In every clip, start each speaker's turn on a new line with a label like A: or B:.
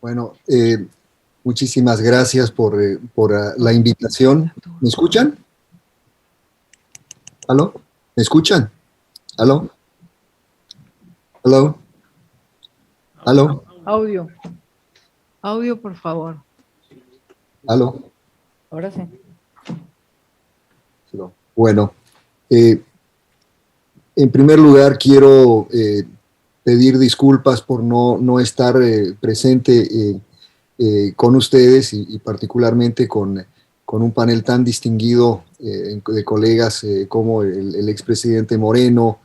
A: Bueno, muchísimas gracias por la invitación. ¿Me escuchan? ¿Aló? ¿Me escuchan? ¿Aló? ¿Aló? ¿Aló?
B: Audio. Audio, por favor.
A: ¿Aló?
B: Ahora sí.
A: Bueno, en primer lugar quiero pedir disculpas por no estar presente con ustedes y particularmente con un panel tan distinguido de colegas como el expresidente Moreno,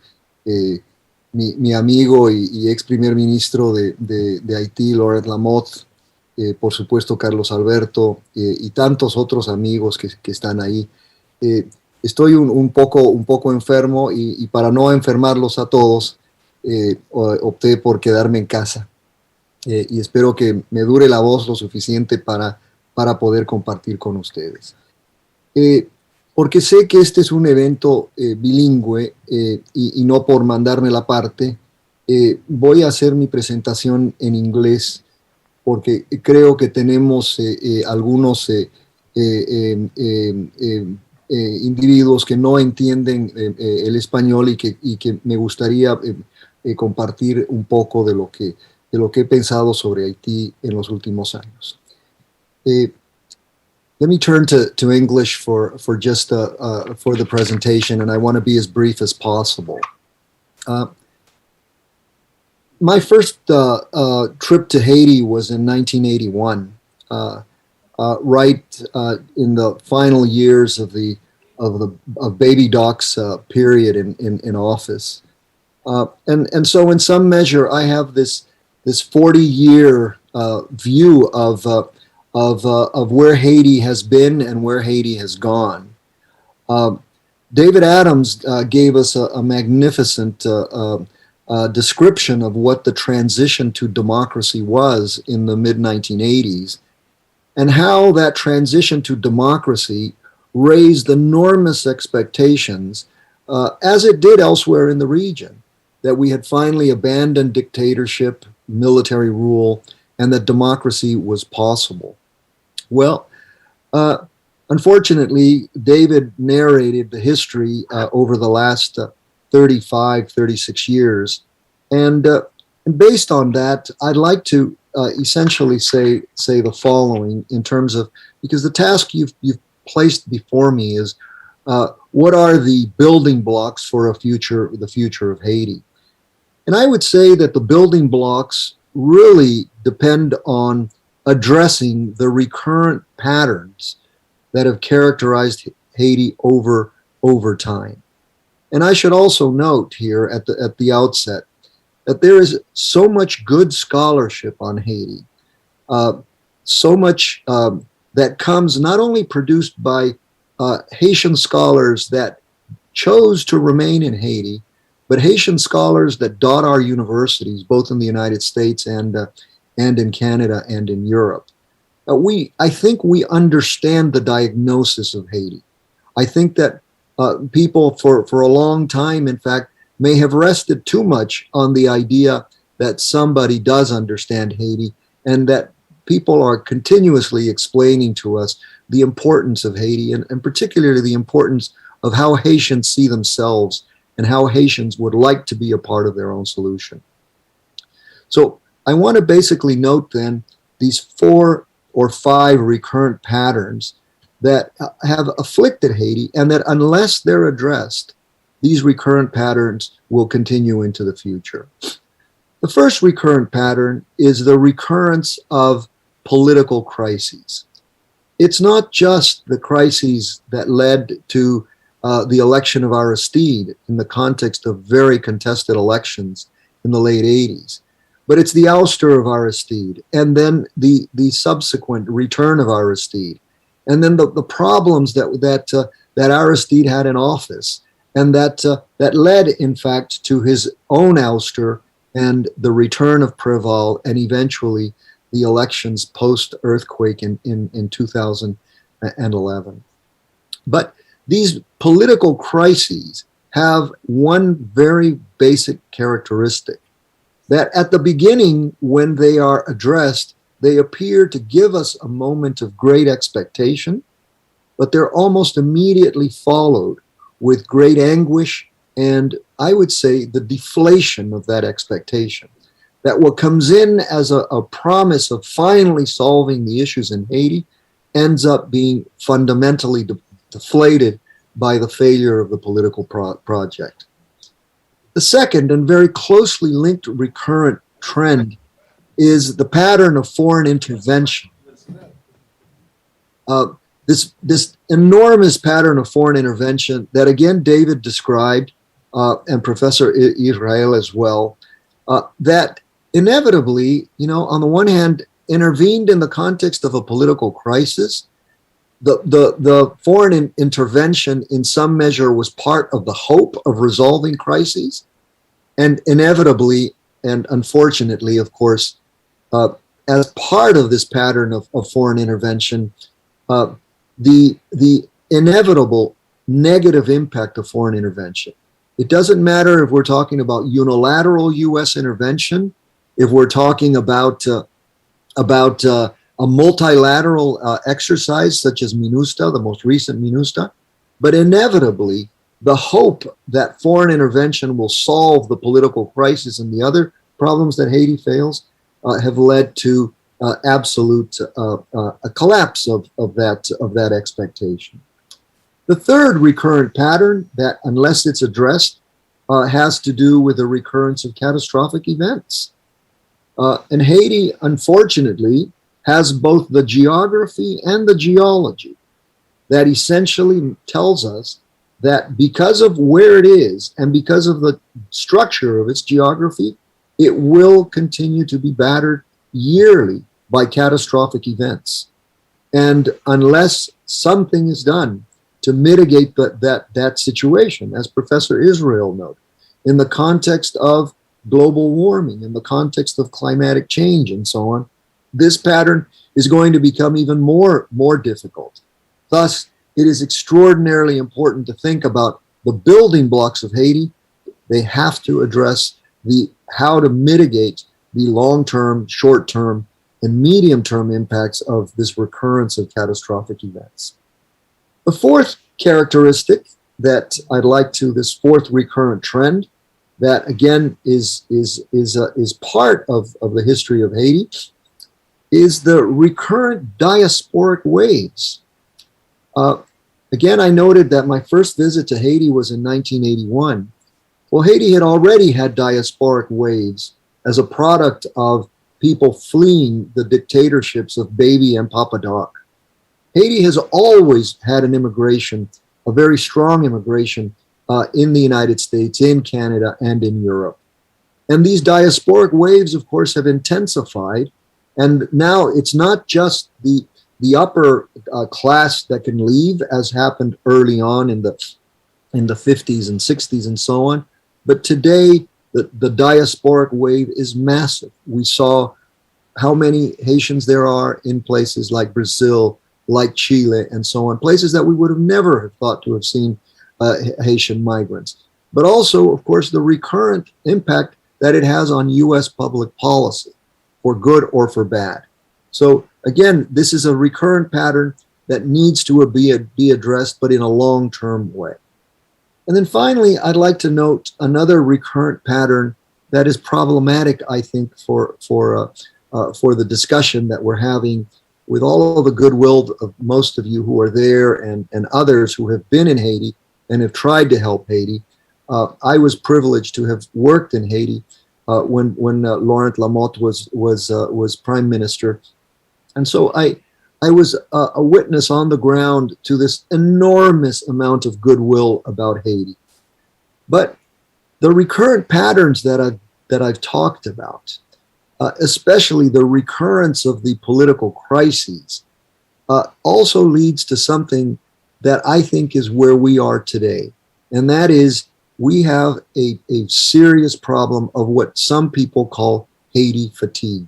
A: mi amigo y ex primer ministro de Haití, Laurent Lamotte, por supuesto Carlos Alberto y tantos otros amigos que están ahí. Estoy un poco enfermo y para no enfermarlos a todos, opté por quedarme en casa. Y espero que me dure la voz lo suficiente para poder compartir con ustedes. Porque sé que este es un evento bilingüe y no por mandarme la parte, voy a hacer mi presentación en inglés porque creo que tenemos algunos individuos que no entienden el español y que me gustaría compartir un poco de lo que he pensado sobre Haití en los últimos años. Let me turn to English for just for the presentation, and I want to be as brief as possible. My first trip to Haiti was in 1981, right in the final years of Baby Doc's period in office. And so in some measure, I have this 40-year view of where Haiti has been and where Haiti has gone. David Adams gave us a magnificent description of what the transition to democracy was in the mid-1980s and how that transition to democracy raised enormous expectations, as it did elsewhere in the region, that we had finally abandoned dictatorship, military rule, and that democracy was possible. Well, unfortunately, David narrated the history over the last 35, 36 years. And based on that, I'd like to essentially say the following in terms of, because the task you've placed before me is what are the building blocks for the future of Haiti? And I would say that the building blocks really depend on addressing the recurrent patterns that have characterized Haiti over time. And I should also note here at the outset that there is so much good scholarship on Haiti, so much that comes not only produced by Haitian scholars that chose to remain in Haiti, but Haitian scholars that dot our universities, both in the United States and in Canada and in Europe. I think we understand the diagnosis of Haiti. I think that people for a long time, in fact, may have rested too much on the idea that somebody does understand Haiti and that people are continuously explaining to us the importance of Haiti and particularly the importance of how Haitians see themselves and how Haitians would like to be a part of their own solution. So I want to basically note then these 4 or 5 recurrent patterns that have afflicted Haiti and that unless they're addressed, these recurrent patterns will continue into the future. The first recurrent pattern is the recurrence of political crises. It's not just the crises that led to the election of Aristide in the context of very contested elections in the late 80s, but it's the ouster of Aristide and then the subsequent return of Aristide, and then the problems that Aristide had in office, and that led, in fact, to his own ouster and the return of Préval, and eventually the elections post-earthquake in 2011. But these political crises have one very basic characteristic, that at the beginning, when they are addressed, They appear to give us a moment of great expectation, but they're almost immediately followed with great anguish and, I would say, the deflation of that expectation. That what comes in as a promise of finally solving the issues in Haiti ends up being fundamentally deflated by the failure of the political project. The second and very closely linked recurrent trend is the pattern of foreign intervention. This enormous pattern of foreign intervention that, again, David described, and Professor Israel as well, that inevitably, on the one hand, intervened in the context of a political crisis. The foreign intervention in some measure was part of the hope of resolving crises. And inevitably, and unfortunately, of course, as part of this pattern of foreign intervention, the inevitable negative impact of foreign intervention. It doesn't matter if we're talking about unilateral U.S. intervention, if we're talking about a multilateral exercise such as MINUSTA, the most recent MINUSTA, but inevitably the hope that foreign intervention will solve the political crisis and the other problems that Haiti fails have led to absolute a collapse of that expectation. The third recurrent pattern that, unless it's addressed, has to do with the recurrence of catastrophic events. And Haiti, unfortunately, has both the geography and the geology that essentially tells us that because of where it is and because of the structure of its geography, it will continue to be battered yearly by catastrophic events. And unless something is done to mitigate that situation, as Professor Israel noted, in the context of global warming, in the context of climatic change and so on, this pattern is going to become even more difficult. Thus, it is extraordinarily important to think about the building blocks of Haiti. They have to address how to mitigate the long-term, short-term, and medium-term impacts of this recurrence of catastrophic events. The fourth characteristic that I'd like to, this fourth recurrent trend, that again is part of the history of Haiti, is the recurrent diasporic waves. Again, I noted that my first visit to Haiti was in 1981. Well, Haiti had already had diasporic waves as a product of people fleeing the dictatorships of Baby and Papa Doc. Haiti has always had an immigration, a very strong immigration in the United States, in Canada, and in Europe. And these diasporic waves, of course, have intensified. And now it's not just the upper class that can leave, as happened early on in the 50s and 60s and so on. But today, the diasporic wave is massive. We saw how many Haitians there are in places like Brazil, like Chile, and so on, places that we would have never have thought to have seen Haitian migrants. But also, of course, the recurrent impact that it has on U.S. public policy, for good or for bad. So again, this is a recurrent pattern that needs to be addressed, but in a long-term way. And then finally, I'd like to note another recurrent pattern that is problematic, I think, for the discussion that we're having with all of the goodwill of most of you who are there and others who have been in Haiti and have tried to help Haiti. I was privileged to have worked in Haiti when Laurent Lamotte was prime minister. And so I was a witness on the ground to this enormous amount of goodwill about Haiti. But the recurrent patterns that I've talked about, especially the recurrence of the political crises, also leads to something that I think is where we are today. And that is, we have a serious problem of what some people call Haiti fatigue.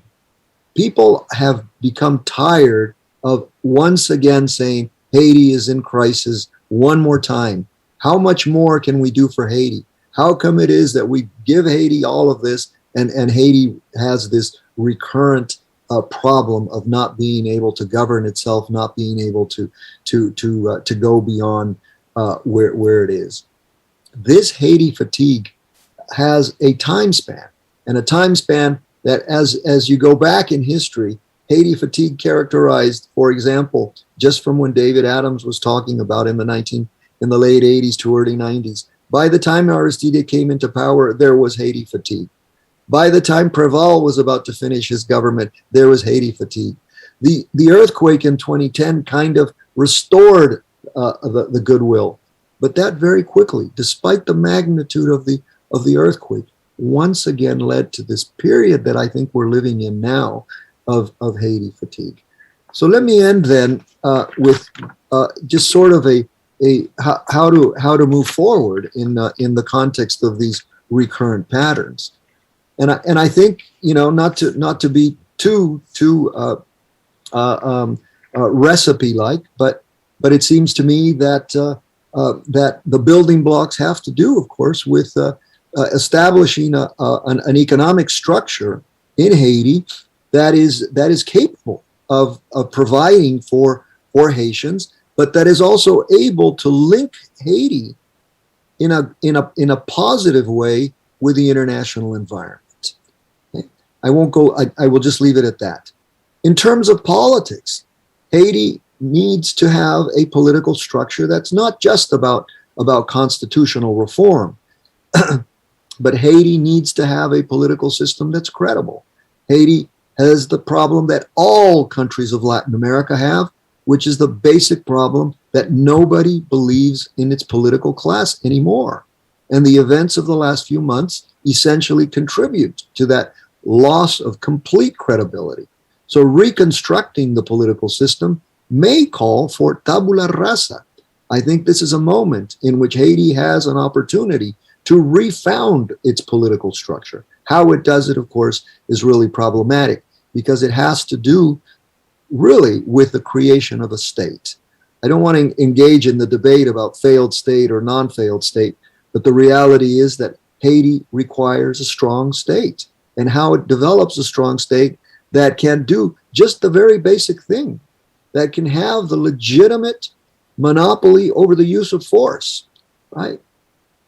A: People have become tired of once again saying, Haiti is in crisis one more time. How much more can we do for Haiti? How come it is that we give Haiti all of this and Haiti has this recurrent problem of not being able to govern itself, not being able to go beyond where it is. This Haiti fatigue has a time span, and a time span that, as you go back in history, Haiti fatigue characterized, for example, just from when David Adams was talking about in the late 80s to early 90s. By the time Aristide came into power, there was Haiti fatigue. By the time Preval was about to finish his government, there was Haiti fatigue. The earthquake in 2010 kind of restored the goodwill, but that very quickly, despite the magnitude of the earthquake, once again led to this period that I think we're living in now of Haiti fatigue. So let me end then with just sort of how to move forward in the context of these recurrent patterns. And I think, not to be too recipe-like, but it seems to me that the building blocks have to do, of course, with establishing an economic structure in Haiti that is capable of providing for Haitians, but that is also able to link Haiti in a positive way with the international environment. Okay? I won't go. I will just leave it at that. In terms of politics, Haiti needs to have a political structure that's not just about constitutional reform, but Haiti needs to have a political system that's credible. Haiti has the problem that all countries of Latin America have, which is the basic problem that nobody believes in its political class anymore. And the events of the last few months essentially contribute to that loss of complete credibility. So reconstructing the political system may call for tabula rasa. I think this is a moment in which Haiti has an opportunity to refound its political structure. How it does it, of course, is really problematic because it has to do really with the creation of a state. I don't want to engage in the debate about failed state or non-failed state, but the reality is that Haiti requires a strong state, and how it develops a strong state that can do just the very basic thing, that can have the legitimate monopoly over the use of force, right?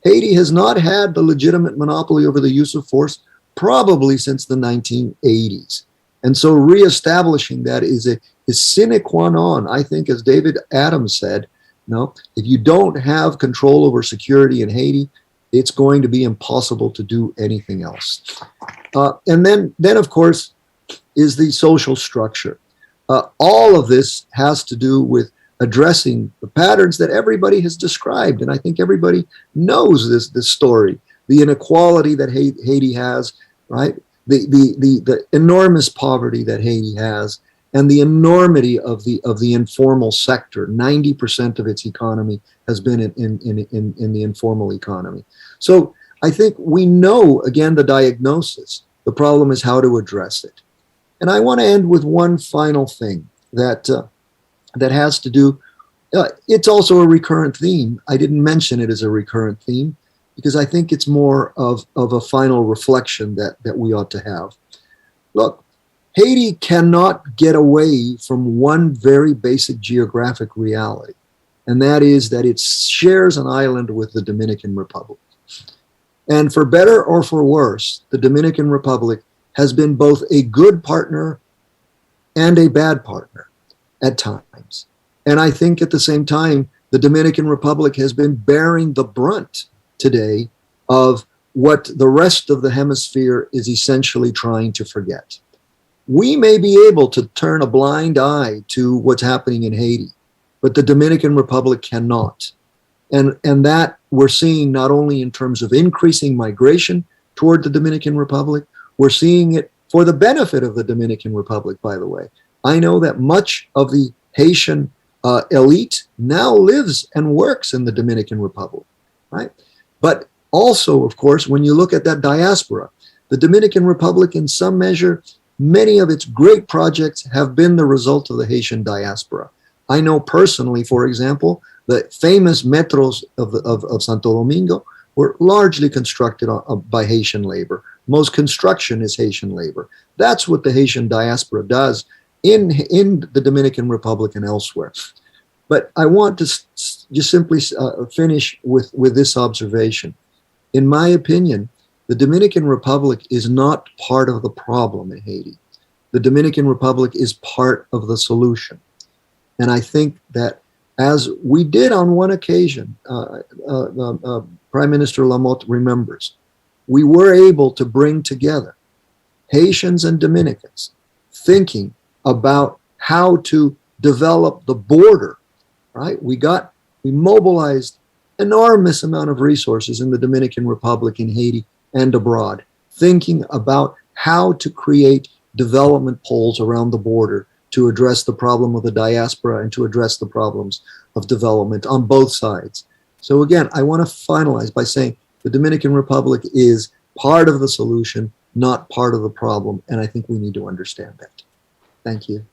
A: Haiti has not had the legitimate monopoly over the use of force probably since the 1980s. And so reestablishing that is sine qua non. I think, as David Adams said, if you don't have control over security in Haiti, it's going to be impossible to do anything else. And then, of course, is the social structure. All of this has to do with addressing the patterns that everybody has described. And I think everybody knows this story, the inequality that Haiti has, right? The enormous poverty that Haiti has, and the enormity of the informal sector. 90% of its economy has been in the informal economy. So I think we know, again, the diagnosis. The problem is how to address it. And I want to end with one final thing that has to do, it's also a recurrent theme. I didn't mention it as a recurrent theme because I think it's more of a final reflection that we ought to have. Look, Haiti cannot get away from one very basic geographic reality, and that is that it shares an island with the Dominican Republic. And for better or for worse, the Dominican Republic has been both a good partner and a bad partner at times. And I think at the same time, the Dominican Republic has been bearing the brunt today of what the rest of the hemisphere is essentially trying to forget. We may be able to turn a blind eye to what's happening in Haiti, but the Dominican Republic cannot. And that we're seeing not only in terms of increasing migration toward the Dominican Republic, we're seeing it for the benefit of the Dominican Republic, by the way. I know that much of the Haitian elite now lives and works in the Dominican Republic, right? But also, of course, when you look at that diaspora, the Dominican Republic, in some measure, many of its great projects have been the result of the Haitian diaspora. I know personally, for example, the famous metros of Santo Domingo were largely constructed by Haitian labor. Most construction is Haitian labor. That's what the Haitian diaspora does in the Dominican Republic and elsewhere. But I want to just simply finish with this observation. In my opinion, the Dominican Republic is not part of the problem in Haiti. The Dominican Republic is part of the solution. And I think that, as we did on one occasion, Prime Minister Lamotte remembers, we were able to bring together Haitians and Dominicans thinking about how to develop the border, right? We mobilized enormous amount of resources in the Dominican Republic, in Haiti, and abroad, thinking about how to create development poles around the border to address the problem of the diaspora and to address the problems of development on both sides. So again, I want to finalize by saying the Dominican Republic is part of the solution, not part of the problem, and I think we need to understand that. Thank you.